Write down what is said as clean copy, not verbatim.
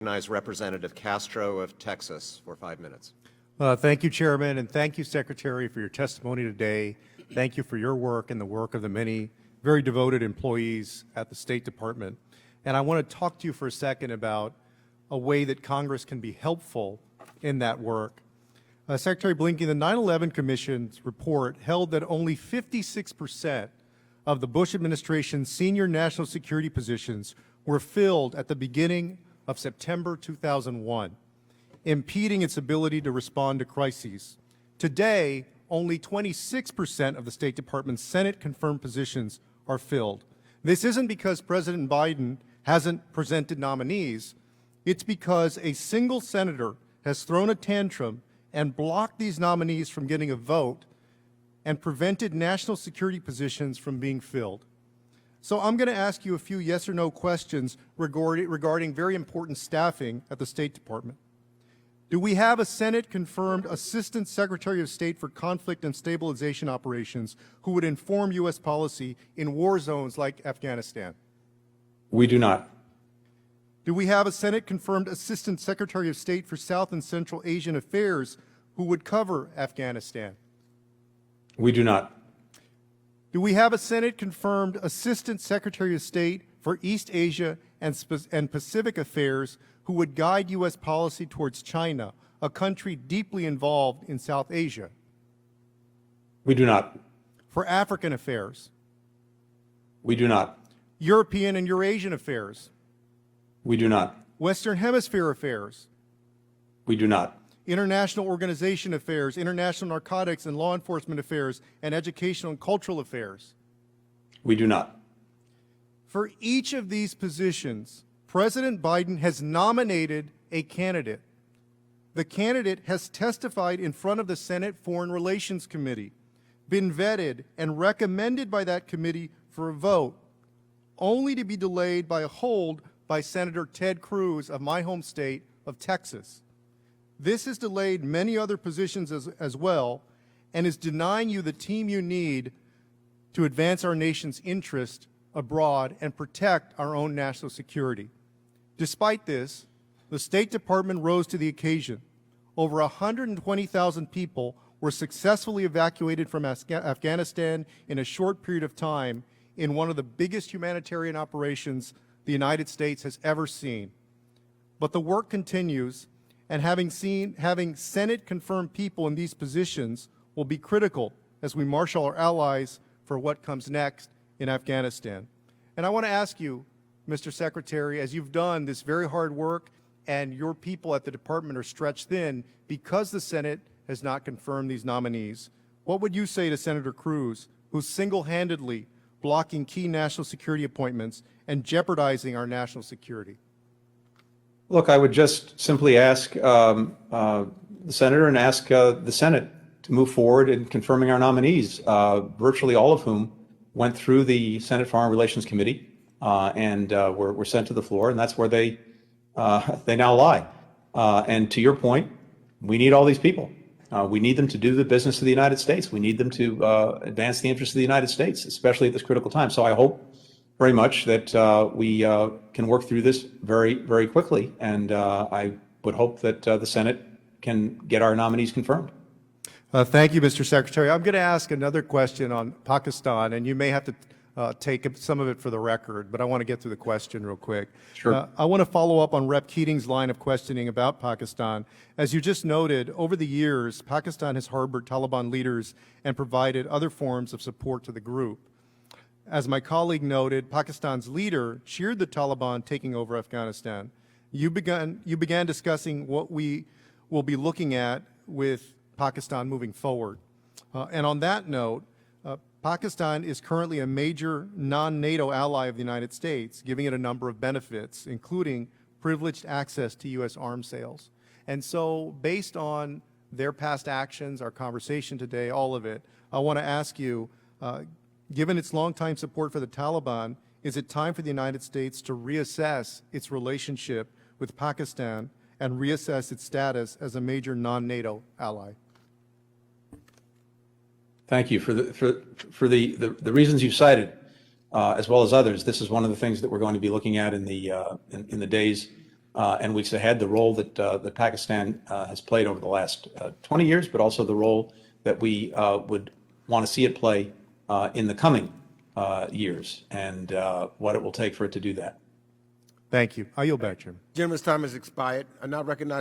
Recognize Representative Castro of Texas for 5 minutes. Thank you, Chairman, and thank you, Secretary, for your testimony today. Thank you for your work and the work of the many very devoted employees at the State Department. And I want to talk to you for a second about a way that Congress can be helpful in that work. Secretary Blinken, the 9/11 Commission's report held that only 56% of the Bush administration's senior national security positions were filled at the beginning of September 2001, impeding its ability to respond to crises. Today, only 26% of the State Department's Senate-confirmed positions are filled. This isn't because President Biden hasn't presented nominees. It's because a single senator has thrown a tantrum and blocked these nominees from getting a vote and prevented national security positions from being filled. So I'm going to ask you a few yes or no questions regarding very important staffing at the State Department. Do we have a Senate-confirmed Assistant Secretary of State for Conflict and Stabilization Operations who would inform U.S. policy in war zones like Afghanistan? We do not. Do we have a Senate-confirmed Assistant Secretary of State for South and Central Asian Affairs who would cover Afghanistan? We do not. Do we have a Senate-confirmed Assistant Secretary of State for East Asia and Pacific Affairs who would guide U.S. policy towards China, a country deeply involved in South Asia? We do not. For African affairs? We do not. European and Eurasian affairs? We do not. Western Hemisphere affairs? We do not. International organization affairs, international narcotics and law enforcement affairs, and educational and cultural affairs? We do not. For each of these positions, President Biden has nominated a candidate. The candidate has testified in front of the Senate Foreign Relations Committee, been vetted and recommended by that committee for a vote, only to be delayed by a hold by Senator Ted Cruz of my home state of Texas. This has delayed many other positions as well and is denying you the team you need to advance our nation's interest abroad and protect our own national security. Despite this, the State Department rose to the occasion. Over 120,000 people were successfully evacuated from Afghanistan in a short period of time in one of the biggest humanitarian operations the United States has ever seen. But the work continues, and having Senate-confirmed people in these positions will be critical as we marshal our allies for what comes next in Afghanistan. And I want to ask you, Mr. Secretary, as you've done this very hard work and your people at the department are stretched thin because the Senate has not confirmed these nominees, what would you say to Senator Cruz, who's single-handedly blocking key national security appointments and jeopardizing our national security? Look, I would just simply ask the Senator and ask the Senate to move forward in confirming our nominees, virtually all of whom went through the Senate Foreign Relations Committee and were sent to the floor, and that's where they now lie. And to your point, we need all these people. We need them to do the business of the United States. We need them to advance the interests of the United States, especially at this critical time. So I hope very much that we can work through this very, very quickly. And I would hope that the Senate can get our nominees confirmed. Thank you, Mr. Secretary. I'm going to ask another question on Pakistan, and you may have to take some of it for the record, but I want to get through the question real quick. Sure. I want to follow up on Rep. Keating's line of questioning about Pakistan. As you just noted, over the years, Pakistan has harbored Taliban leaders and provided other forms of support to the group. As my colleague noted, Pakistan's leader cheered the Taliban taking over Afghanistan. You began discussing what we will be looking at with Pakistan moving forward. And on that note, Pakistan is currently a major non-NATO ally of the United States, giving it a number of benefits, including privileged access to U.S. arms sales. And so, based on their past actions, our conversation today, all of it, I want to ask you, given its longtime support for the Taliban, is it time for the United States to reassess its relationship with Pakistan and reassess its status as a major non-NATO ally? Thank you for the reasons you cited, as well as others. This is one of the things that we're going to be looking at in the days And we've had the role that Pakistan has played over the last 20 years, but also the role that we would want to see it play in the coming years, and what it will take for it to do that. Thank you. I yield back, Chairman. Gentleman's time has expired. I now recognize